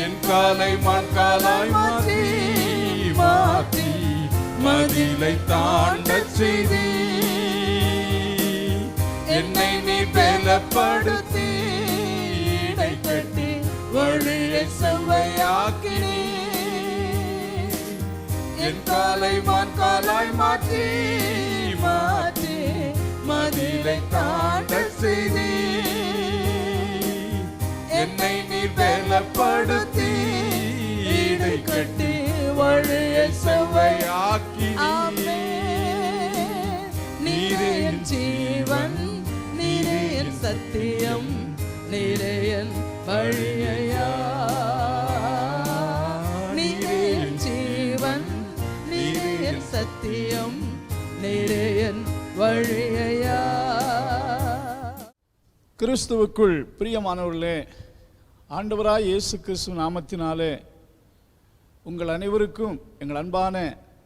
என் காலை மண்காலாய் மாற்றி மாற்றி மதிலை தாண்டச் செய்தி, என்னை நீ பலப்படுத்தி இடை கட்டி வழியை செவ்வையாக்கினி. என் காலை மண்காலாய் மாற்றி மாற்றி மதிலை தாண்டச் செய்தி, என்னை நீ பலப்படுத்தி இடை கட்டி வழியை செவ்வையாக்கினி. நீரே என் ஜீவன், நீரே என் சத்தியம், நீரே என் வழியா. நீரே என் ஜீவன், நீரே என் சத்தியம், நீரே என் வழியா. கிறிஸ்துவுக்குள் பிரியமானவர்களே, ஆண்டவராய் இயேசு கிறிஸ்து நாமத்தினாலே உங்கள் அனைவருக்கும் எங்கள் அன்பான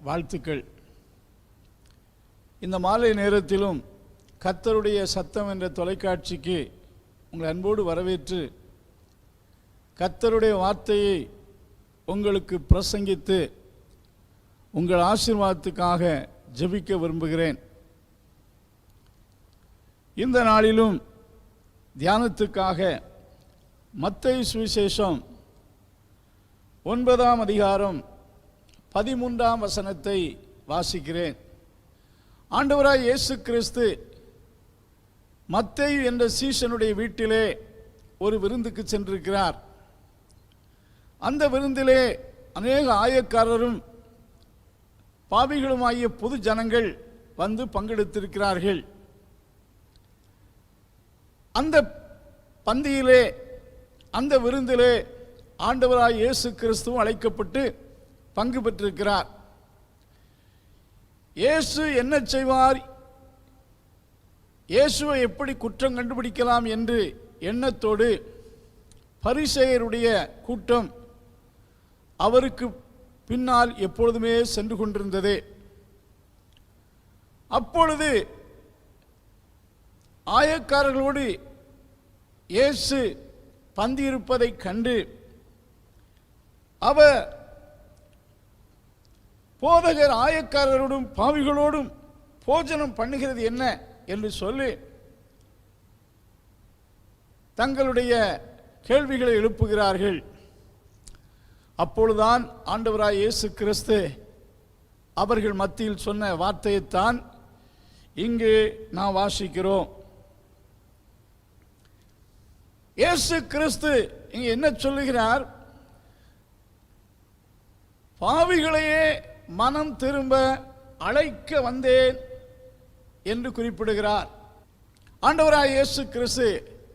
வாழ்த்துக்கள். இந்த மாலை நேரத்திலும் கர்த்தருடைய சத்தம் என்ற தொலைக்காட்சிக்கு உங்கள் அன்போடு வரவேற்று கர்த்தருடைய வார்த்தையை உங்களுக்கு பிரசங்கித்து உங்கள் ஆசீர்வாதத்துக்காக ஜெபிக்க விரும்புகிறேன். இந்த நாளிலும் தியானத்துக்காக மத்தேயு சுவிசேஷம் 9ஆம் அதிகாரம் 13ஆம் வசனத்தை வாசிக்கிறேன். ஆண்டவராய் இயேசு கிறிஸ்து மத்தேயு என்ற சீஷனுடைய வீட்டிலே ஒரு விருந்துக்கு சென்றிருக்கிறார். அந்த விருந்திலே அநேக ஆயக்காரரும் பாவிகளுமாகிய பொது ஜனங்கள் வந்து பங்கெடுத்திருக்கிறார்கள். அந்த பந்தியிலே, அந்த விருந்திலே ஆண்டவராய் இயேசு கிறிஸ்துவும் அழைக்கப்பட்டு பங்கு பெற்றிருக்கிறார். இயேசு என்ன செய்வார், இயேசுவை எப்படி குற்றம் கண்டுபிடிக்கலாம் என்று எண்ணத்தோடு பரிசேயருடைய கூட்டம் அவருக்கு பின்னால் எப்பொழுதுமே சென்று கொண்டிருந்தது. அப்பொழுது ஆயக்காரர்களோடு இயேசு பந்தியிருப்பதை கண்டு அவர் போதகர் ஆயக்காரரோடும் பாவிகளோடும் போஜனம் பண்ணுகிறது என்ன என்று சொல்லி தங்களுடைய கேள்விகளை எழுப்புகிறார்கள். அப்பொழுதுதான் ஆண்டவராய் இயேசு கிறிஸ்து அவர்கள் மத்தியில் சொன்ன வார்த்தையைத்தான் இங்கு நாம் வாசிக்கிறோம். இயேசு கிறிஸ்து இங்கு என்ன சொல்லுகிறார்? பாவிகளையே மனம் திரும்ப அழைக்க வந்தேன் என்று குறிப்பிடுகிறார். ஆண்டவராய் இயேசு கிறிஸ்து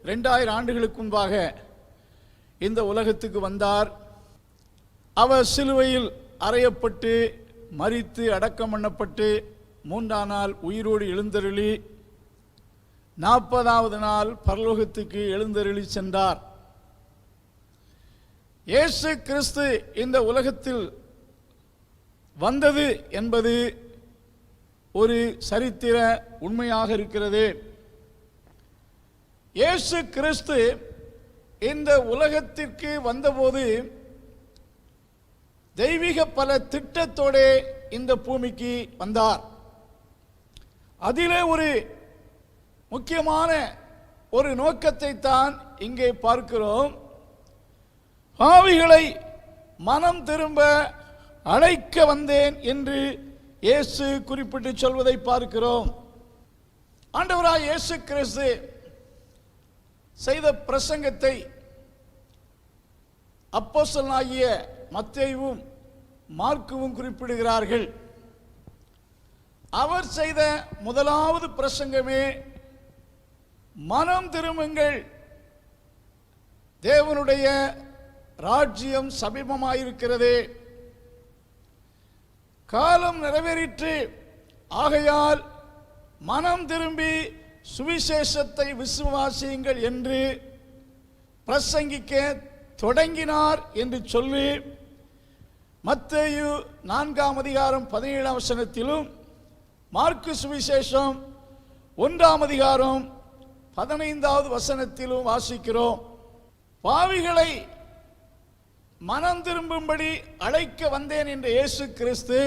2000 ஆண்டுகளுக்கு முன்பாக இந்த உலகத்துக்கு வந்தார். அவர் சிலுவையில் அறையப்பட்டு மரித்து அடக்கம் பண்ணப்பட்டு 3ஆம் நாள் உயிரோடு எழுந்தருளி 40வது நாள் பரலோகத்துக்கு எழுந்தருளி சென்றார். இயேசு கிறிஸ்து இந்த உலகத்தில் வந்தது என்பது ஒரு சரித்திர உண்மையாக இருக்கிறது. இயேசு கிறிஸ்து இந்த உலகத்திற்கு வந்தபோது தெய்வீக பல திட்டத்தோடு இந்த பூமிக்கு வந்தார். அதிலே ஒரு முக்கியமான ஒரு நோக்கத்தை தான் இங்கே பார்க்கிறோம். பாவிகளை மனம் திரும்ப அழைக்க வந்தேன் என்று இயேசு குறிப்பிட்டு சொல்வதை பார்க்கிறோம். ஆண்டவராய் இயேசு கிறிஸ்து செய்த பிரசங்கத்தை அப்போஸ்தலனாகிய மத்தேயுவும் மார்க்குவும் குறிப்பிடுகிறார்கள். அவர் செய்த முதலாவது பிரசங்கமே மனம் திரும்புங்கள், தேவனுடைய ராஜ்யம் சமீபமாயிருக்கிறது, காலம் நிறைவேறிற்று, ஆகையால் மனம் திரும்பி சுவிசேஷத்தை விசுவாசியுங்கள் என்று பிரசங்கிக்க தொடங்கினார் என்று சொல்லி மத்தேயு 4ஆம் அதிகாரம் 17ஆம் வசனத்திலும் மார்க்கு சுவிசேஷம் 1ஆம் அதிகாரம் 15வது வசனத்திலும் வாசிக்கிறோம். பாவிகளை மனம் திரும்பும்படி அழைக்க வந்தேன் என்ற இயேசு கிறிஸ்து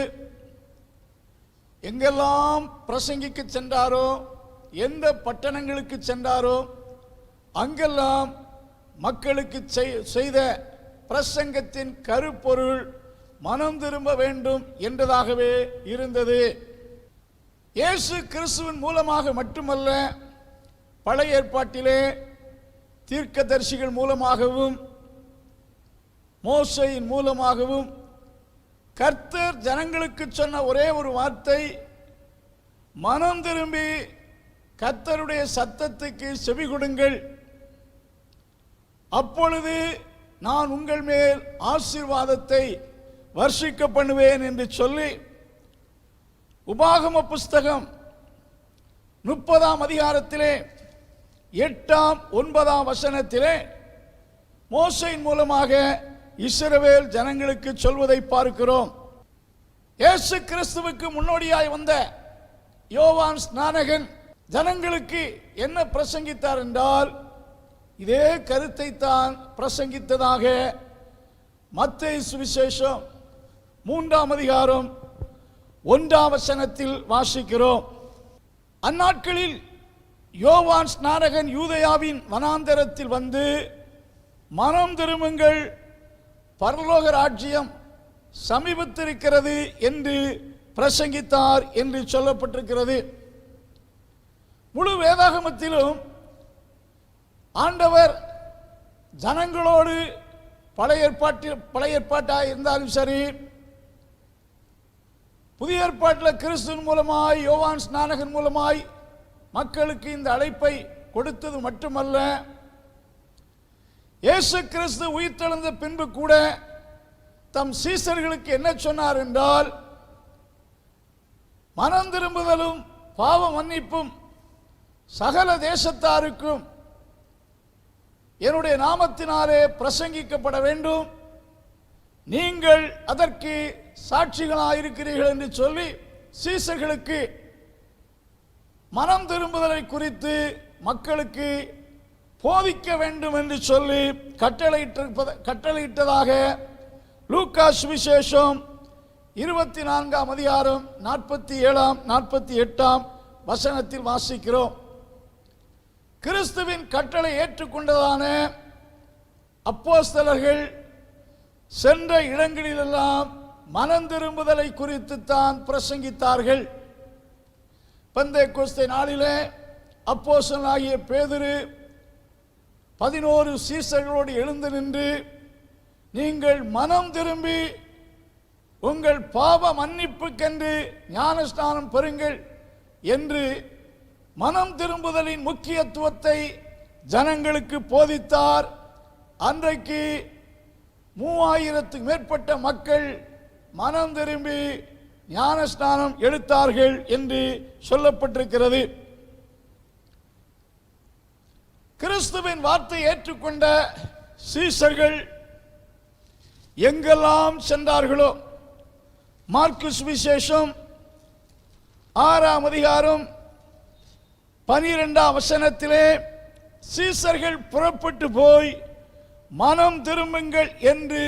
எங்கெல்லாம் பிரசங்கிக்க சென்றாரோ, எந்த பட்டணங்களுக்கு சென்றாரோ, அங்கெல்லாம் மக்களுக்கு செய்த பிரசங்கத்தின் கருப்பொருள் மனம் திரும்ப வேண்டும் என்றதாகவே இருந்தது. இயேசு கிறிஸ்துவின் மூலமாக மட்டுமல்ல, பழைய ஏற்பாட்டிலே தீர்க்கதரிசிகள் மூலமாகவும் மோசேயின் மூலமாகவும் கர்த்தர் ஜனங்களுக்கு சொன்ன ஒரே ஒரு வார்த்தை, மனம் திரும்பி கர்த்தருடைய சத்தத்துக்கு செவி கொடுங்கள், அப்பொழுது நான் உங்கள் மேல் ஆசீர்வாதத்தை வர்ஷிக்க பண்ணுவேன் என்று சொல்லி, உபாகம புஸ்தகம் 30ஆம் அதிகாரத்திலே 8ஆம் 9ஆம் வசனத்திலே மோசேயின் மூலமாக இஸ்ரவேல் ஜனங்களுக்கு சொல்வதை பார்க்கிறோம். இயேசு கிறிஸ்துவுக்கு முன்னோடியாய் வந்த யோவான் ஸ்நானகன் ஜனங்களுக்கு என்ன பிரசங்கித்தார் என்றால், இதே கருத்தை தான் பிரசங்கித்ததாக மத்தேயு சுவிசேஷம் 3ஆம் அதிகாரம் 1ஆம் வசனத்தில் வாசிக்கிறோம். அந்நாட்களில் யோவான் ஸ்நானகன் யூதேயாவின் வனாந்தரத்தில் வந்து, மனம் திரும்புங்கள், பரலோக ராஜ்யம் சமீபத்திருக்கிறது என்று பிரசங்கித்தார் என்று சொல்லப்பட்டிருக்கிறது. முழு வேதாகமத்திலும் ஆண்டவர் ஜனங்களோடு பழைய ஏற்பாட்டாக இருந்தாலும் சரி, புதிய ஏற்பாட்டில் கிறிஸ்துவின் மூலமாய் யோவான் ஸ்நானகன் மூலமாய் மக்களுக்கு இந்த அழைப்பை கொடுத்தது மட்டுமல்ல, இயேசு கிறிஸ்து உயிர்த்தெழுந்த பின்பு கூட தம் சீசர்களுக்கு என்ன சொன்னார் என்றால், மனம் திரும்புதலும் பாவ மன்னிப்பும் சகல தேசத்தாருக்கும் என்னுடைய நாமத்தினாலே பிரசங்கிக்கப்பட வேண்டும், நீங்கள் அதற்கு சாட்சிகளாயிருக்கிறீர்கள் என்று சொல்லி சீசர்களுக்கு மனம் திரும்புதலை குறித்து மக்களுக்கு போதிக்க வேண்டும் என்று சொல்லி கட்டளையிட்டதாக லூக்கா சுவிசேஷம் 24ஆம் அதிகாரம் 47ஆம் 48ஆம் வசனத்தில் வாசிக்கிறோம். கிறிஸ்துவின் கட்டளை ஏற்றுக்கொண்டதான அப்போஸ்தலர்கள் சென்ற இடங்களிலெல்லாம் மனம் திரும்புதலை குறித்து தான் பிரசங்கித்தார்கள். பெந்தேகோஸ்தே நாளிலே அப்போஸ்தலனாகிய பேதுரு 11 சீசர்களோடு எழுந்து நின்று, நீங்கள் மனம் திரும்பி உங்கள் பாவ மன்னிப்புக்கென்று ஞானஸ்நானம் பெறுங்கள் என்று மனம் திரும்புதலின் முக்கியத்துவத்தை ஜனங்களுக்கு போதித்தார். அன்றைக்கு 3000க்கும் மேற்பட்ட மக்கள் மனம் திரும்பி ஞானஸ்நானம் எடுத்தார்கள் என்று சொல்லப்பட்டிருக்கிறது. கிறிஸ்துவின் வார்த்தை ஏற்றுக்கொண்ட சீசர்கள் எங்கெல்லாம் சென்றார்களோ, மார்க்கு சுவிசேஷம் 6ஆம் அதிகாரம் 12ஆம் வசனத்திலே சீசர்கள் புறப்பட்டு போய் மனம் திரும்புங்கள் என்று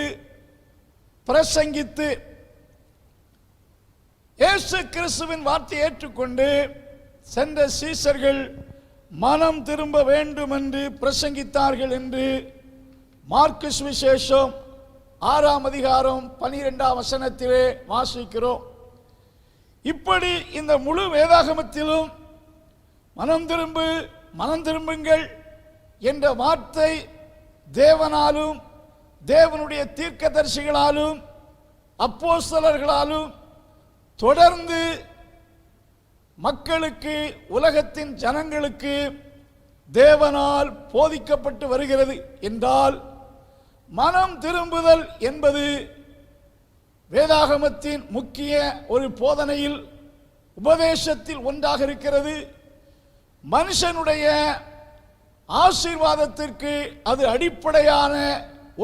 பிரசங்கித்து, இயேசு கிறிஸ்துவின் வார்த்தை ஏற்றுக்கொண்டு சென்ற சீசர்கள் மனம் திரும்ப வேண்டும் என்று பிரசங்கித்தார்கள் என்று மார்க்கு சுவிசேஷம் 6ஆம் அதிகாரம் 12ஆம் வசனத்திலே வாசிக்கிறோம். இப்படி இந்த முழு வேதாகமத்திலும் மனம் திரும்புங்கள் என்ற வார்த்தை தேவனாலும் தேவனுடைய தீர்க்கதரிசிகளாலும் அப்போஸ்தலர்களாலும் தொடர்ந்து மக்களுக்கு, உலகத்தின் ஜனங்களுக்கு தேவனால் போதிக்கப்பட்டு வருகிறது என்றால், மனம் திரும்புதல் என்பது வேதாகமத்தின் முக்கிய ஒரு போதனையில் உபதேசத்தில் ஒன்றாக இருக்கிறது. மனுஷனுடைய ஆசீர்வாதத்திற்கு அது அடிப்படையான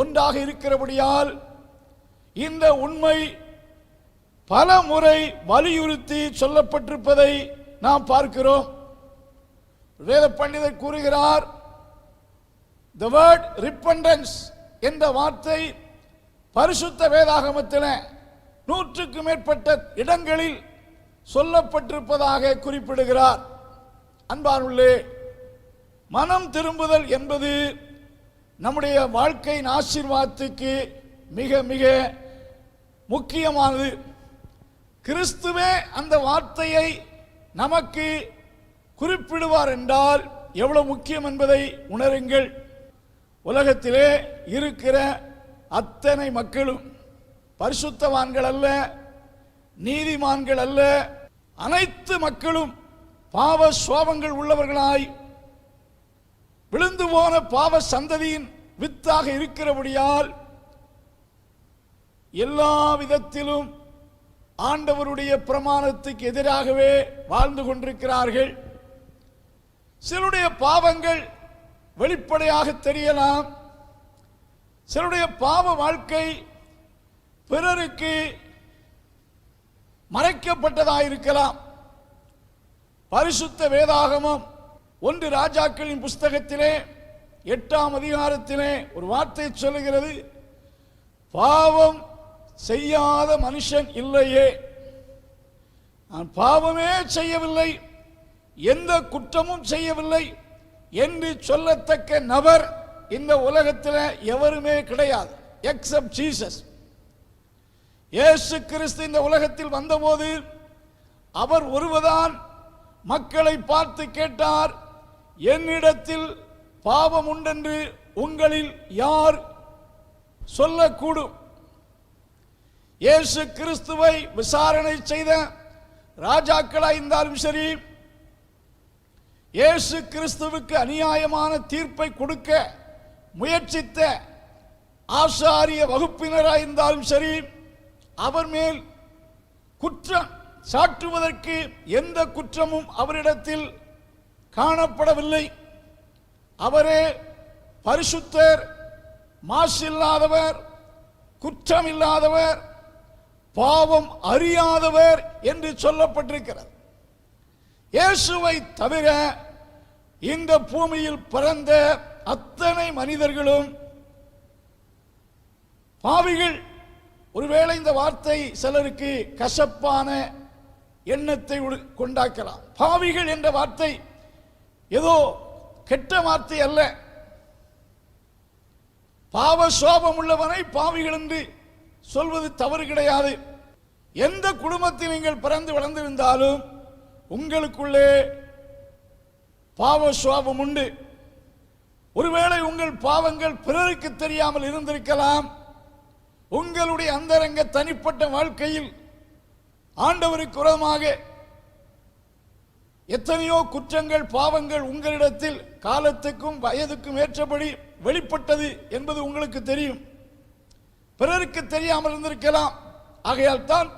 ஒன்றாக இருக்கிறபடியால் இந்த உண்மை பல முறை வலியுறுத்தி சொல்லப்பட்டிருப்பதை நாம் பார்க்கிறோம். வேத பண்டிதர் கூறுகிறார், the word repentance என்ற வார்த்தை பரிசுத்த வேதாகமத்தில் 100க்கும் மேற்பட்ட இடங்களில் சொல்லப்பட்டிருப்பதாக குறிப்பிடுகிறார். அன்பானுள்ளே, மனம் திரும்புதல் என்பது நம்முடைய வாழ்க்கையின் ஆசீர்வாதத்துக்கு மிக மிக முக்கியமானது. கிறிஸ்துவே அந்த வார்த்தையை நமக்கு குறிப்பிடுவார் என்றால் எவ்வளவு முக்கியம் என்பதை உணருங்கள். உலகத்திலே இருக்கிற அத்தனை மக்களும் பரிசுத்தவான்கள் அல்ல, நீதிமான்கள் அல்ல. அனைத்து மக்களும் பாவ சுவாபங்கள் உள்ளவர்களாய் விழுந்து போன பாவ சந்ததியின் வித்தாக இருக்கிறபடியால் எல்லா விதத்திலும் ஆண்டவருடைய பிரமாணத்துக்கு எதிராகவே வாழ்ந்து கொண்டிருக்கிறார்கள். சிலருடைய பாவங்கள் வெளிப்படையாக தெரியலாம். சிலருடைய பாவ வாழ்க்கை பிறருக்கு மறைக்கப்பட்டதாயிருக்கலாம். பரிசுத்த வேதாகமம் 1 ராஜாக்களின் புஸ்தகத்திலே 8ஆம் அதிகாரத்திலே ஒரு வார்த்தை சொல்லுகிறது, பாவம் செய்யாத மனுஷன் இல்லையே, நான் பாவமே செய்யவில்லை, எந்த குற்றமும் செய்யவில்லை என்று சொல்லத்தக்க நபர் இந்த உலகத்தில் எவருமே கிடையாது, எக்ஸப்ட் ஜீசஸ். இயேசு கிறிஸ்து இந்த உலகத்தில் வந்தபோது அவர் ஒருவர்தான் மக்களை பார்த்து கேட்டார், என்னிடத்தில் பாவம் உண்டென்று உங்களில் யார் சொல்லக்கூடும்? இயேசு கிறிஸ்துவை விசாரணை செய்த ராஜாக்களாய் இருந்தாலும் சரி, இயேசு கிறிஸ்துவுக்கு அநியாயமான தீர்ப்பை கொடுக்க முயற்சித்த ஆசாரிய வகுப்பினராய் இருந்தாலும் சரி, அவர் மேல் குற்றம் சாட்டுவதற்கு எந்த குற்றமும் அவரிடத்தில் காணப்படவில்லை. அவரே பரிசுத்தர், மாசில்லாதவர், குற்றம் இல்லாதவர், பாவம் அறியாதவர் என்று சொல்லப்பட்டிருக்கிறது. இயேசுவை தவிர இந்த பூமியில் பிறந்த அத்தனை மனிதர்களும் பாவிகள். ஒருவேளை இந்த வார்த்தை சிலருக்கு கசப்பான எண்ணத்தை கொண்டாக்கலாம். பாவிகள் என்ற வார்த்தை ஏதோ கெட்ட வார்த்தை அல்ல. பாவ சோபம் உள்ளவனை பாவிகள் என்று சொல்வது தவறு கிடையாது. எந்த குடும்பத்தில் நீங்கள் பிறந்து வளர்ந்திருந்தாலும் உங்களுக்குள்ளே பாவ சுவாபம் உண்டு. ஒருவேளை உங்கள் பாவங்கள் பிறருக்கு தெரியாமல் இருந்திருக்கலாம். உங்களுடைய அந்தரங்க தனிப்பட்ட வாழ்க்கையில் ஆண்டவருக்கு விரோதமாக எத்தனையோ குற்றங்கள், பாவங்கள் உங்களிடத்தில் காலத்துக்கும் வயதுக்கும் ஏற்றபடி வெளிப்பட்டது என்பது உங்களுக்கு தெரியும். பிறருக்கு தெரியாமல் இருந்திருக்கலாம். ஆகையால் தான்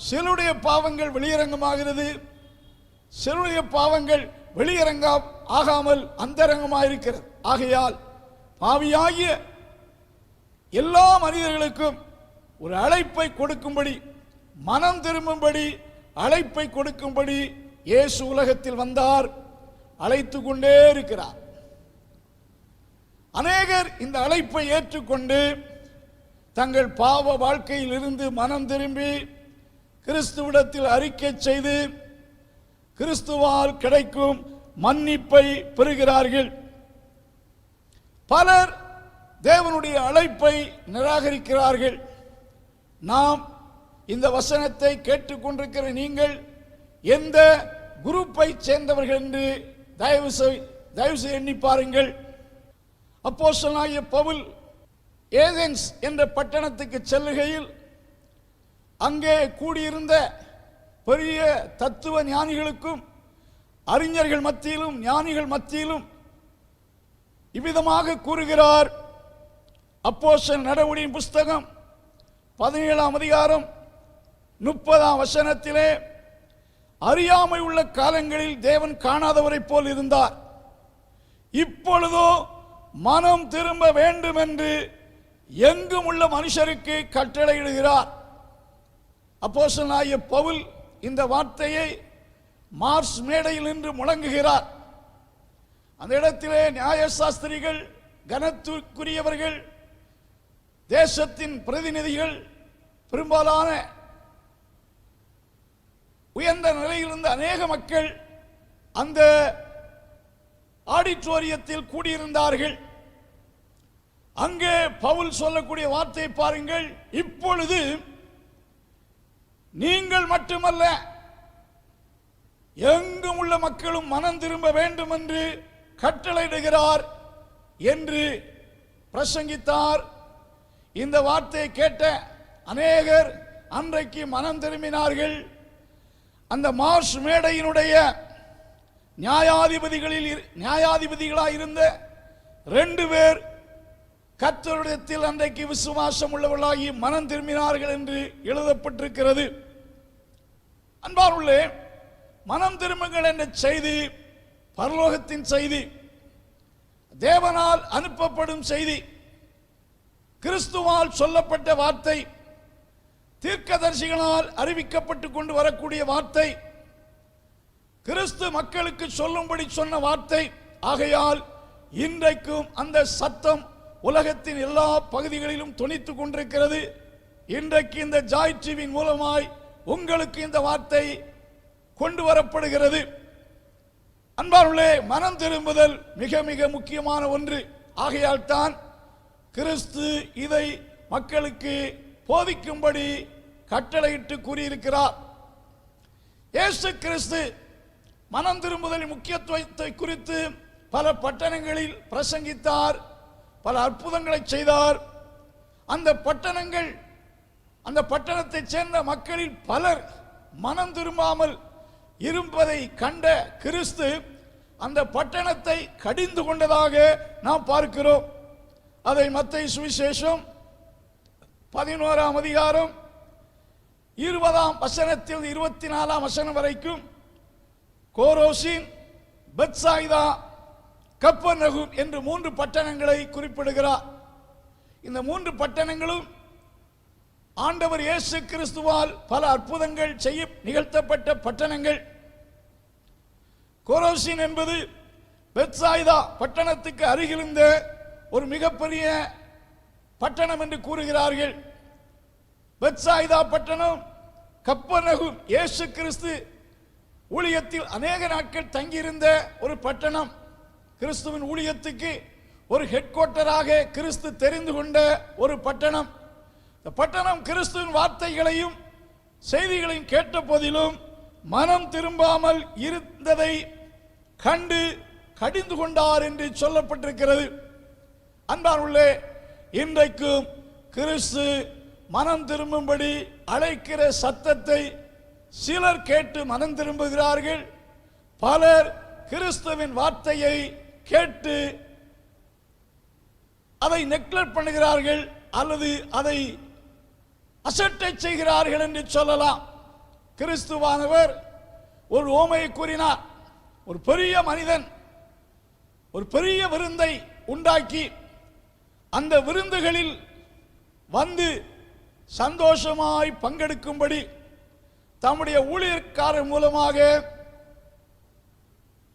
சிலருடைய பாவங்கள் வெளியரங்கமாகிறது, சிலருடைய பாவங்கள் வெளியரங்கம் ஆகாமல் அந்தரங்கமாக இருக்கிறது. ஆகையால் பாவியாகிய எல்லா மனிதர்களுக்கும் ஒரு அழைப்பை கொடுக்கும்படி, மனம் திரும்பும்படி அழைப்பை கொடுக்கும்படி இயேசு உலகத்தில் வந்தார், அழைத்து கொண்டே இருக்கிறார். அநேகர் இந்த அழைப்பை ஏற்றுக்கொண்டு தங்கள் பாவ வாழ்க்கையில் இருந்து மனம் திரும்பி கிறிஸ்துவிடத்தில் அறிக்கை செய்து கிறிஸ்துவால் கிடைக்கும் மன்னிப்பை பெறுகிறார்கள். பலர் தேவனுடைய அழைப்பை நிராகரிக்கிறார்கள். நாம் இந்த வசனத்தை கேட்டுக்கொண்டிருக்கிற நீங்கள் எந்த குரூப்பை சேர்ந்தவர்கள் என்று தயவு செய்து எண்ணி பாருங்கள். அப்போஸ்தலனாகிய பவுல் ஏதென்ஸ் என்ற பட்டணத்துக்கு செல்லுகையில் அங்கே கூடியிருந்த பெரிய தத்துவ ஞானிகளுக்கும் அறிஞர்கள் மத்தியிலும் ஞானிகள் மத்தியிலும் இவ்விதமாக கூறுகிறார். அப்போஸ்தலர் நடவடிக்கையின் புஸ்தகம் 17ஆம் அதிகாரம் 30ஆம் வசனத்திலே, அறியாமை உள்ள காலங்களில் தேவன் காணாதவரை போல் இருந்தார், இப்பொழுதோ மனம் திரும்ப வேண்டும் என்று எங்கும் உள்ள மனுஷருக்கு கட்டளையிடுகிறார். அப்போஸ்தலனாகிய பவுல் இந்த வார்த்தையை மார்ஸ் மேடையில் நின்று முழங்குகிறார். அந்த இடத்திலே நியாயசாஸ்திரிகள், கனத்துக்குரியவர்கள், தேசத்தின் பிரதிநிதிகள், பெரும்பாலான உயர்ந்த நிலையில் இருந்த அநேக மக்கள் அந்த ஆடிட்டோரியத்தில் கூடியிருந்தார்கள். அங்கே பவுல் சொல்லக்கூடிய வார்த்தை பாருங்கள். இப்பொழுது நீங்கள் மட்டுமல்ல, எங்கும் உள்ள மக்களும் மனம் திரும்ப வேண்டும் என்று கட்டளையிடுகிறார் என்று பிரசங்கித்தார். இந்த வார்த்தையை கேட்ட அநேகர் அன்றைக்கு மனம் திரும்பினார்கள். அந்த மார்ஷ் மேடையினுடைய நியாயாதிபதிகளாக இருந்த 2 பேர் கர்த்தரிடத்தில் அன்றைக்கு விசுவாசம் உள்ளவர்களாகி மனம் திரும்பினார்கள் என்று எழுதப்பட்டிருக்கிறது. அன்பார்ந்தவர்களே, மனம் திரும்புங்கள் என்ற செய்தி பரலோகத்தின் செய்தி, தேவனால் அனுப்பப்படும் செய்தி, கிறிஸ்துவால் சொல்லப்பட்ட வார்த்தை, தீர்க்கதரிசிகளால் அறிவிக்கப்பட்டு கொண்டு வரக்கூடிய வார்த்தை, கிறிஸ்து மக்களுக்கு சொல்லும்படி சொன்ன வார்த்தை. ஆகையால் இன்றைக்கும் அந்த சத்தம் உலகத்தின் எல்லா பகுதிகளிலும் தொனித்துக் கொண்டிருக்கிறது. இன்றைக்கு இந்த ஜாய் டிவியின் மூலமாய் உங்களுக்கு இந்த வார்த்தை கொண்டு வரப்படுகிறது. அன்பார்களே, மனம் திரும்புதல் மிக மிக முக்கியமான ஒன்று. ஆகையால் தான் கிறிஸ்து இதை மக்களுக்கு போதிக்கும்படி கட்டளையிட்டு கூறியிருக்கிறார். இயேசு கிறிஸ்து மனம் திரும்புதலின் முக்கியத்துவத்தை குறித்து பல பட்டணங்களில் பிரசங்கித்தார், பல அற்புதங்களை செய்தார். அந்த பட்டணத்தைச் சேர்ந்த மக்களில் பலர் மனம் திரும்பாமல் இருப்பதை கண்ட கிறிஸ்து அந்த பட்டணத்தை கடிந்து கொண்டதாக நாம் பார்க்கிறோம். அதை மத்தேயு சுவிசேஷம் 11ஆம் அதிகாரம் 20ஆம் வசனத்தில் 24ஆம் வசனம் வரைக்கும் கோரோசின், பெத்சாயிதா, கப்பர்நகூம் என்று 3 பட்டணங்களை குறிப்பிடுகிறார். இந்த 3 பட்டணங்களும் ஆண்டவர் இயேசு கிறிஸ்துவால் பல அற்புதங்கள் நிகழ்த்தப்பட்ட பட்டணங்கள். கோரோசின் என்பது பெத்சாயிதா பட்டணத்துக்கு அருகிலிருந்த ஒரு மிகப்பெரிய பட்டணம் என்று கூறுகிறார்கள். பெத்சாயிதா பட்டணம், கப்பர்நகூம் இயேசு கிறிஸ்து ஊழியத்தில் அநேக நாட்கள் தங்கியிருந்த ஒரு பட்டணம். கிறிஸ்துவின் ஊழியத்துக்கு ஒரு ஹெட் குவார்ட்டராக கிறிஸ்து தெரிந்து கொண்ட ஒரு பட்டணம். இந்த பட்டணம் கிறிஸ்துவின் வார்த்தைகளையும் செய்திகளையும் கேட்ட போதிலும் மனம் திரும்பாமல் இருந்ததை கண்டு கடிந்து கொண்டார் என்று சொல்லப்பட்டிருக்கிறது. அன்பார்ந்தவர்களே, இன்றைக்கும் கிறிஸ்து மனம் திரும்பும்படி அழைக்கிற சத்தத்தை சிலர் கேட்டு மனம் திரும்புகிறார்கள். பலர் கிறிஸ்துவின் வார்த்தையை கேட்டு அதை நெக்லெக்ட் பண்ணுகிறார்கள் அல்லது அதை அசட்டை செய்கிறார்கள் என்று சொல்லலாம். கிறிஸ்துவானவர் ஒரு ஓமையை கூறினார். ஒரு பெரிய மனிதன் ஒரு பெரிய விருந்தை உண்டாக்கி அந்த விருந்துகளில் வந்து சந்தோஷமாய் பங்கெடுக்கும்படி தம்முடைய ஊழியக்காரர் மூலமாக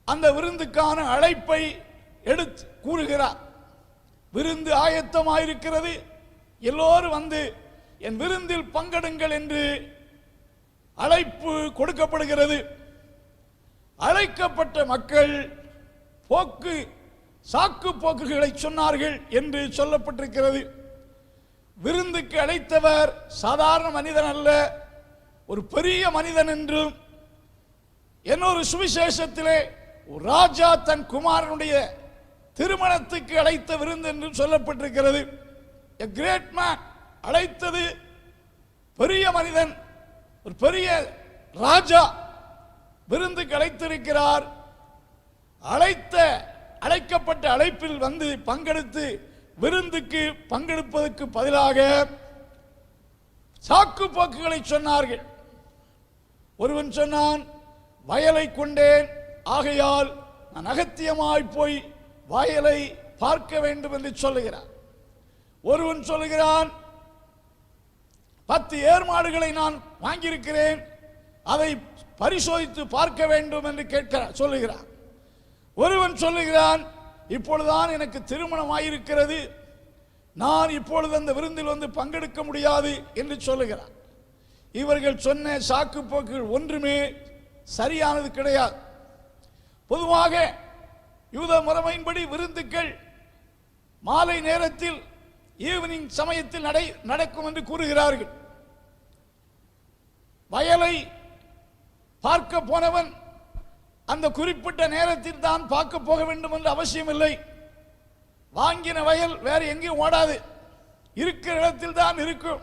அந்த விருந்துக்கான அழைப்பை எடுத்து கூறுகிறார். விருந்து ஆயத்தமாயிருக்கிறது, எல்லோரும் வந்து என் விருந்தில் பங்கெடுங்கள் என்று அழைப்பு கொடுக்கப்படுகிறது. அழைக்கப்பட்ட மக்கள் சாக்கு போக்குகளை சொன்னார்கள் என்று சொல்லப்பட்டிருக்கிறது. விருந்துக்கு அழைத்தவர் சாதாரண மனிதன் அல்ல, ஒரு பெரிய மனிதன் என்றும், இன்னொரு சுவிசேஷத்திலே ராஜா தன் குமாரனுடைய திருமணத்துக்கு அழைத்த விருந்து என்றும் சொல்லப்பட்டிருக்கிறது. A great man, அழைத்தது பெரிய மனிதன், ஒரு பெரிய ராஜா விருந்துக்கு அழைத்திருக்கிறார். அழைக்கப்பட்ட அழைப்பில் வந்து பங்கெடுத்து விருந்துக்கு பங்கெடுப்பதற்கு பதிலாக சாக்கு போக்குகளை சொன்னார்கள். ஒருவன் சொன்னான், வயலை கொண்டேன், ஆகையால் நான் அகத்தியமாய் போய் வயலை பார்க்க வேண்டும் என்று சொல்லுகிறான். ஒருவன் சொல்லுகிறான், 10 ஏர் மாடுகளை நான் வாங்கியிருக்கிறேன், அதை பரிசோதித்து பார்க்க வேண்டும் என்று சொல்லுகிறான். ஒருவன் சொல்லுகிறான், இப்பொழுதுதான் எனக்கு திருமணம் ஆயிருக்கிறது, நான் இப்பொழுது அந்த விருந்தில் வந்து பங்கெடுக்க முடியாது என்று சொல்லுகிறார். இவர்கள் சொன்ன சாக்கு போக்குகள் ஒன்றுமே சரியானது கிடையாது. பொதுவாக யூத முறைமையின்படி விருந்துக்கள் மாலை நேரத்தில், ஈவினிங் சமயத்தில் நடக்கும் என்று கூறுகிறார்கள். வயலை பார்க்க போனவன் அந்த குறிப்பிட்ட நேரத்தில் தான் பார்க்க போக வேண்டும் என்று அவசியம் இல்லை. வாங்கின வயல் வேற எங்கேயும் ஓடாது, இருக்கிற இடத்தில் தான் இருக்கும்.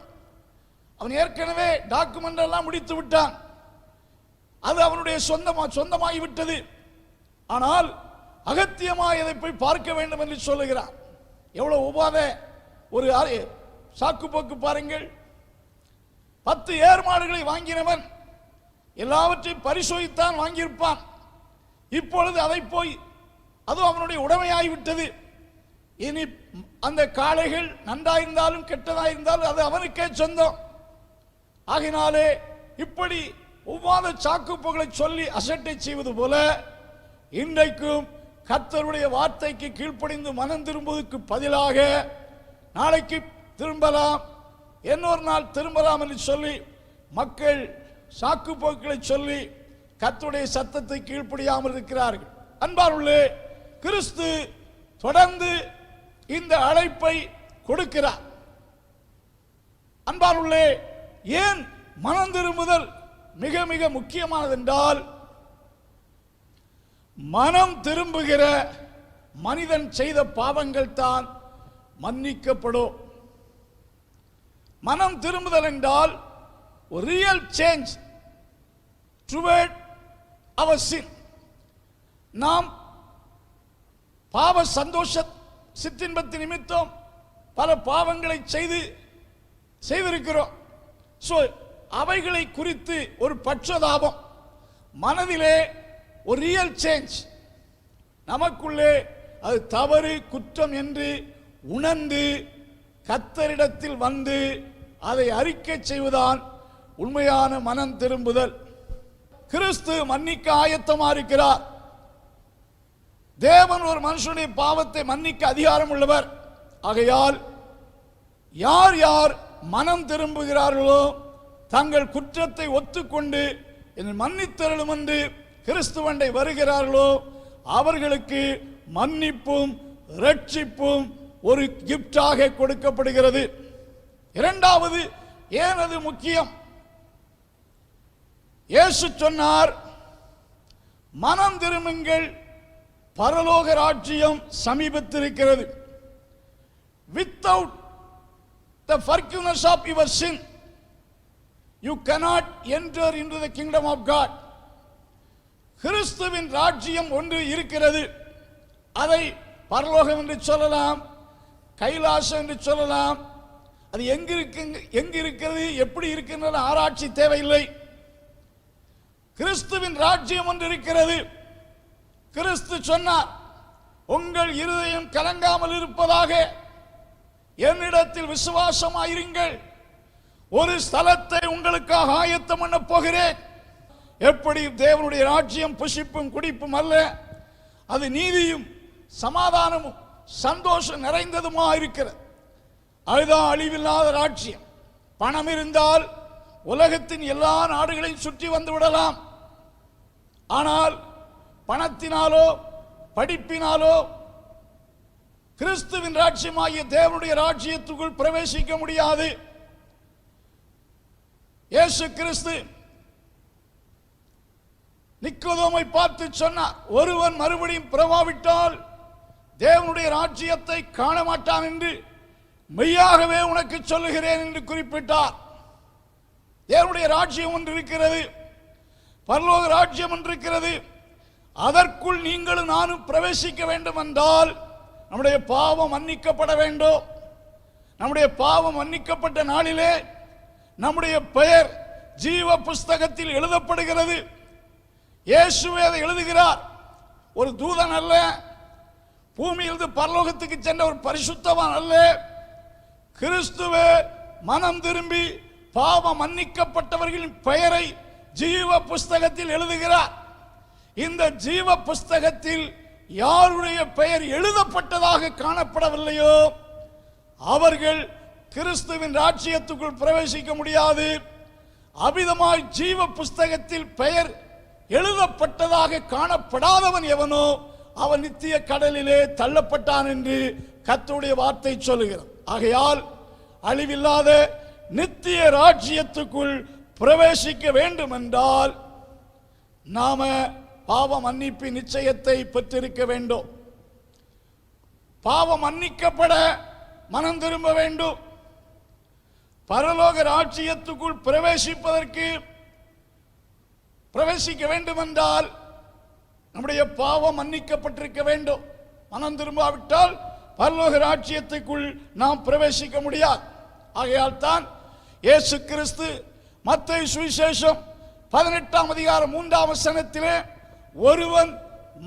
அவன் ஏற்கனவே டாக்குமெண்ட் எல்லாம் முடித்து விட்டான், அது அவனுடைய சொந்தமாகிவிட்டது. ஆனால் அகத்தியமாய் இதை போய் பார்க்க வேண்டும் என்று சொல்லுகிறான். எவ்வளவு உபாத ஒரு சாக்கு போக்கு பாருங்கள். 10 ஏர் மாடுகளை வாங்கினவன் எல்லாவற்றையும் பரிசோதித்தான் வாங்கியிருப்பான். இப்பொழுது அதை போய் அது அவனுடைய உடைமையாகிவிட்டது. இனி அந்த காளைகள் நன்றாயிருந்தாலும் கெட்டதாயிருந்தாலும் அது அவனுக்கே சொந்தம். ஆகினாலே இப்படி ஒவ்வாத சாக்குப்போக்களை சொல்லி அசட்டை செய்வது போல இன்றைக்கும் கர்த்தருடைய வார்த்தைக்கு கீழ்ப்படிந்து மனம் திரும்புவதற்கு பதிலாக நாளைக்கு திரும்பலாம், இன்னொரு நாள் திரும்பலாம் என்று சொல்லி மக்கள் சாக்கு போக்குகளை சொல்லி கர்த்தருடைய சத்தத்தை கீழ்ப்படியாமல் இருக்கிறார்கள். அன்பார்ந்தவர்களே, கிறிஸ்து தொடர்ந்து இந்த அழைப்பை கொடுக்கிறார். அன்பார்ந்தவர்களே, ஏன் மனம் திரும்புதல் மிக மிக முக்கியமானது என்றால், மனம் திரும்புகிற மனிதன் செய்த பாவங்கள் தான் மன்னிக்கப்படும். மனம் திரும்புதல் என்றால் ஒரு ரியல் சேஞ்ச் டுவர்ட் அவர் சின். நாம் பாவ சந்தோஷ சிற்றின்பத்தின் நிமித்தம் பல பாவங்களை செய்திருக்கிறோம். அவைகளை குறித்து ஒரு பட்சதாபம், மனதிலே ஒரு ரியல் சேஞ்ச், நமக்குள்ளே அது தவறு குற்றம் என்று உணர்ந்து கர்த்தரிடத்தில் வந்து அதை அறிக்கை செய்வதுதான் உண்மையான மனம் திரும்புதல். கிறிஸ்து மன்னிக்க ஆயத்தமா இருக்கிறார். தேவன் ஒரு மனுஷனுடைய பாவத்தை மன்னிக்க அதிகாரம் உள்ளவர். ஆகையால் யார் யார் மனம் திரும்புகிறார்களோ, தங்கள் குற்றத்தை ஒத்துக்கொண்டு என்னை மன்னித்தருளும் என்று கிறிஸ்துவண்டை வருகிறார்களோ, அவர்களுக்கு மன்னிப்பும் ரட்சிப்பும் ஒரு கிஃப்டாக கொடுக்கப்படுகிறது. இரண்டாவது, ஏன் அது முக்கியம்? இயேசு சொன்னார், மனம் திரும்புங்கள், பரலோக ராஜ்யம் சமீபத்திருக்கிறது. Without the forgiveness of your sin, you cannot enter into the kingdom of God. கிறிஸ்துவின் ராஜ்யம் ஒன்று இருக்கிறது. அதை பரலோகம் என்று சொல்லலாம், கைலாசம் என்று சொல்லலாம். அது எங்கு இருக்கிறது, எப்படி இருக்கின்றது ஆராய்ச்சி தேவையில்லை. கிறிஸ்துவின் ராஜ்யம் ஒன்று இருக்கிறது. கிறிஸ்து சொன்னார், உங்கள் இருதயம் கலங்காமல் இருப்பதாக என்னிடத்தில் விசுவாசமாயிருங்கள், ஒரு ஸ்தலத்தை உங்களுக்காக ஆயத்தம் பண்ண போகிறேன். எப்படி தேவனுடைய ராஜ்யம் புசிப்பும் குடிப்பும் அல்ல, அது நீதியும் சமாதானமும் சந்தோஷம் நிறைந்ததுமா இருக்கிறது. அதுதான் அழிவில்லாத ராஜ்யம். பணம் இருந்தால் உலகத்தின் எல்லா நாடுகளையும் சுற்றி வந்து விடலாம். ஆனால் பணத்தினாலோ படிப்பினாலோ கிறிஸ்துவின் ராஜ்யமாகிய தேவனுடைய ராஜ்யத்துக்குள் பிரவேசிக்க முடியாது. இயேசு கிறிஸ்து நிக்கோதேமை பார்த்து சொன்னார், ஒருவன் மறுபடியும் பிறவாவிட்டால் தேவனுடைய ராஜ்யத்தை காண மாட்டான் என்று மெய்யாகவே உனக்கு சொல்லுகிறேன் என்று குறிப்பிட்டார். தேவனுடைய ராஜ்யம் ஒன்று இருக்கிறது, பரலோக ராஜ்யம் ஒன்று இருக்கிறது. அதற்குள் நீங்களும் நானும் பிரவேசிக்க வேண்டும் என்றால் நம்முடைய பாவம் மன்னிக்கப்பட வேண்டும். நம்முடைய பாவம் மன்னிக்கப்பட்ட நாளிலே நம்முடைய பெயர் ஜீவ புஸ்தகத்தில் எழுதப்படுகிறது. இயேசுவே அதை எழுதுகிறார். ஒரு தூதன் அல்ல, பூமியிலிருந்து பரலோகத்துக்கு சென்ற ஒரு பரிசுத்தவான் அல்ல, கிறிஸ்துவே மனம் திரும்பி பாவம் மன்னிக்கப்பட்டவர்களின் பெயரை ஜீவ புஸ்தகத்தில் எழுதுகிறார். இந்த ஜீவ புஸ்தகத்தில் யாருடைய பெயர் எழுதப்பட்டதாக காணப்படவில்லையோ அவர்கள் கிறிஸ்துவின் ராஜ்யத்துக்குள் பிரவேசிக்க முடியாது. அபிதமாய் ஜீவ புஸ்தகத்தில் பெயர் எழுதப்பட்டதாக காணப்படாதவன் எவனோ அவன் நித்திய கடலிலே தள்ளப்பட்டான் என்று கர்த்தருடைய வார்த்தை சொல்லுகிறது. ஆகையால் அழிவில்லாத நித்திய ராஜ்யத்துக்குள் பிரவேசிக்க வேண்டும் என்றால் நாம பாவ மன்னிப்பின் நிச்சயத்தை பெற்றிருக்க வேண்டும். பாவம் மன்னிக்கப்பட மனம் திரும்ப வேண்டும். பரலோக ராஜ்யத்துக்குள் பிரவேசிக்க வேண்டும் என்றால் நம்முடைய பாவம் மன்னிக்கப்பட்டிருக்க வேண்டும். மனம் திரும்பாவிட்டால் பரலோக ராஜ்யத்துக்குள் நாம் பிரவேசிக்க முடியாது. ஆகையால் தான் இயேசு கிறிஸ்து மத்தேயு சுவிசேஷம் 18ஆம் அதிகாரம் 3ஆம் வசனத்திலே ஒருவன்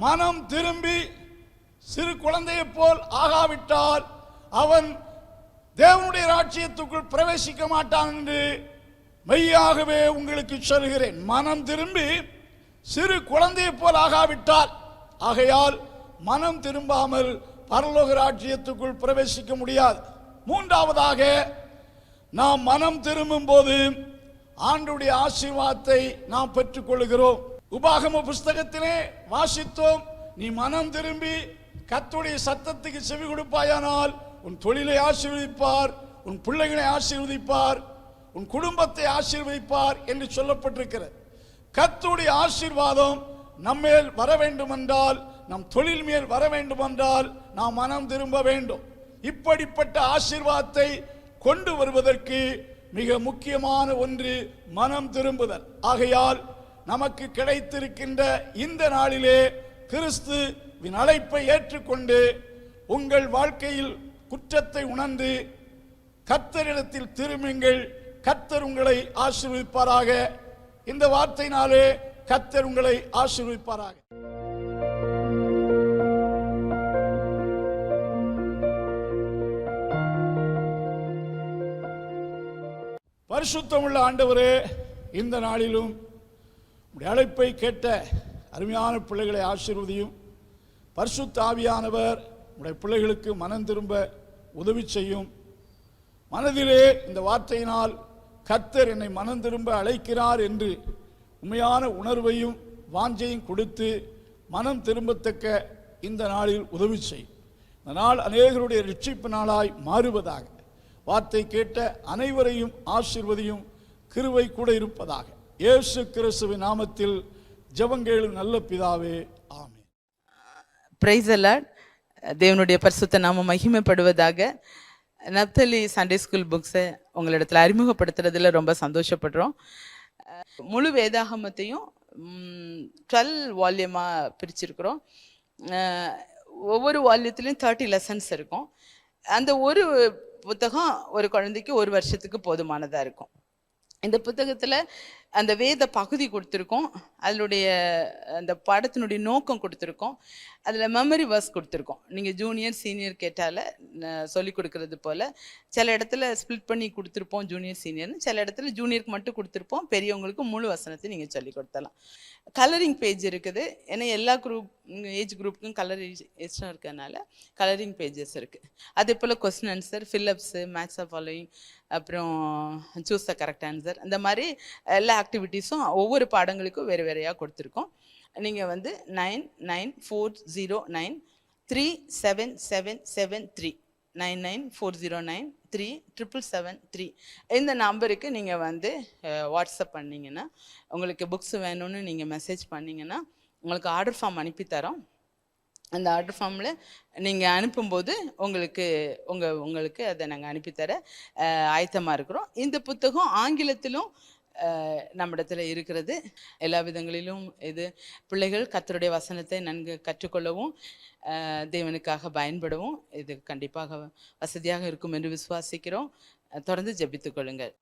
மனம் திரும்பி சிறு குழந்தையைப் போல் ஆகாவிட்டால் அவன் தேவனுடைய ராஜ்யத்துக்குள் பிரவேசிக்க மாட்டான் என்று மெய்யாகவே உங்களுக்கு சொல்கிறேன். மனம் திரும்பி சிறு குழந்தையைப் போல் ஆகாவிட்டால், ஆகையால் மனம் திரும்பாமல் பரலோக ராஜ்யத்துக்குள் பிரவேசிக்க முடியாது. மூன்றாவதாக, நாம் மனம் திரும்பும் போது ஆண்டவருடைய ஆசீர்வாதத்தை நாம் பெற்றுக் கொள்கிறோம். உபாகம புஸ்தகத்திலே வாசித்தோம், நீ மனம் திரும்பி கர்த்தருடைய சத்தத்துக்கு செவி கொடுப்பாயானால் உன் தொழிலை ஆசீர்வதிப்பார், உன் பிள்ளைகளை ஆசீர்வதிப்பார், உன் குடும்பத்தை ஆசீர்வதிப்பார் என்று சொல்லப்பட்டிருக்கிறது. கர்த்தருடைய ஆசீர்வாதம் நம்மேல் வர வேண்டும் என்றால், நம் தொழில் மேல் வர வேண்டும் என்றால் நாம் மனம் திரும்ப வேண்டும். இப்படிப்பட்ட ஆசீர்வாதத்தை கொண்டு வருவதற்கு மிக முக்கியமான ஒன்று மனம் திரும்புதல். ஆகையால் நமக்கு கிடைத்திருக்கின்ற இந்த நாளிலே கிறிஸ்துவின் அழைப்பை ஏற்றுக்கொண்டு உங்கள் வாழ்க்கையில் குற்றத்தை உணர்ந்து கர்த்தரிடத்தில் திரும்புங்கள். கர்த்தர் உங்களை ஆசீர்வதிப்பாராக. இந்த வார்த்தையினாலே கர்த்தர் உங்களை ஆசீர்வதிப்பாராக. பரிசுத்தமுள்ள ஆண்டவரே, இந்த நாளிலும் உடைய அழைப்பை கேட்ட அருமையான பிள்ளைகளை ஆசீர்வதியும். பரிசுத்த ஆவியானவர் உடைய பிள்ளைகளுக்கு மனம் திரும்ப உதவி செய்யும். மனதிலே இந்த வார்த்தையினால் கர்த்தர் என்னை மனம் திரும்ப அழைக்கிறார் என்று உண்மையான உணர்வையும் வாஞ்சையும் கொடுத்து மனம் திரும்பத்தக்க இந்த நாளில் உதவி செய். இந்த நாள் அநேகருடைய ரட்சிப்பு நாளாய் மாறுவதாக. வார்த்தை கேட்ட அனைவரையும் ஆசீர்வதியும். கிருபை கூட இருப்பதாக. இயேசு கிறிஸ்துவின் நாமத்தில் ஜெபங்கேளும் நல்ல பிதாவே, ஆமென். Praise the Lord. தேவனுடைய பரிசுத்த நாமம் மகிமைப்படுவதாக. நப்தலி சண்டே ஸ்கூல் புக்ஸை உங்களிடத்தில் அறிமுகப்படுத்துறதுல ரொம்ப சந்தோஷப்படுறோம். முழு வேதாகமத்தையும் 12 வால்யூமாக பிரிச்சிருக்கிறோம். ஒவ்வொரு வால்யூத்துலேயும் 30 லெசன்ஸ் இருக்கும். அந்த ஒரு புத்தகம் ஒரு குழந்தைக்கு 1 வருஷத்துக்கு போதுமானதாக இருக்கும். இந்த புத்தகத்தில் அந்த வேத பகுதி கொடுத்துருக்கோம், அதனுடைய அந்த பாடத்தினுடைய நோக்கம் கொடுத்துருக்கோம், அதில் மெமரி வர்ஸ் கொடுத்துருக்கோம். நீங்கள் ஜூனியர் சீனியர் கேட்டால சொல்லிக் கொடுக்கறது போல் சில இடத்துல ஸ்பிளிட் பண்ணி கொடுத்துருப்போம் ஜூனியர் சீனியர்னு, சில இடத்துல ஜூனியருக்கு மட்டும் கொடுத்துருப்போம், பெரியவங்களுக்கு முழு வசனத்தை நீங்கள் சொல்லிக் கொடுத்தலாம். கலரிங் பேஜ் இருக்குது, ஏன்னா எல்லா ஏஜ் குரூப்புக்கும் கலர் இஷ்டம் இருக்கிறதுனால கலரிங் பேஜஸ் இருக்குது. அதே போல் question answer, fill ups, match of following, அப்புறம் சூஸ் த கரெக்ட் ஆன்சர், இந்த மாதிரி எல்லா ஆக்டிவிட்டீஸும் ஒவ்வொரு பாடங்களுக்கும் வேறு வேறையாக கொடுத்துருக்கோம். நீங்கள் 9940937773 9940937773 இந்த நம்பருக்கு நீங்கள் வாட்ஸ்அப் பண்ணிங்கன்னா, உங்களுக்கு புக்ஸ் வேணும்னு நீங்கள் மெசேஜ் பண்ணிங்கன்னா உங்களுக்கு ஆர்டர் ஃபார்ம் அனுப்பித்தரோம். அந்த ஆர்டர் ஃபார்மில் நீங்கள் அனுப்பும்போது உங்களுக்கு அதை நாங்கள் அனுப்பித்தர ஆயத்தமாக இருக்கிறோம். இந்த புத்தகம் ஆங்கிலத்திலும் நம்மிடத்தில் இருக்கிறது. எல்லா விதங்களிலும் இது பிள்ளைகள் கர்த்தருடைய வசனத்தை நன்கு கற்றுக்கொள்ளவும் தேவனுக்காக பயன்படவும் இது கண்டிப்பாக வசதியாக இருக்கும் என்று விசுவாசிக்கிறோம். தொடர்ந்து ஜெபித்துக் கொள்ளுங்கள்.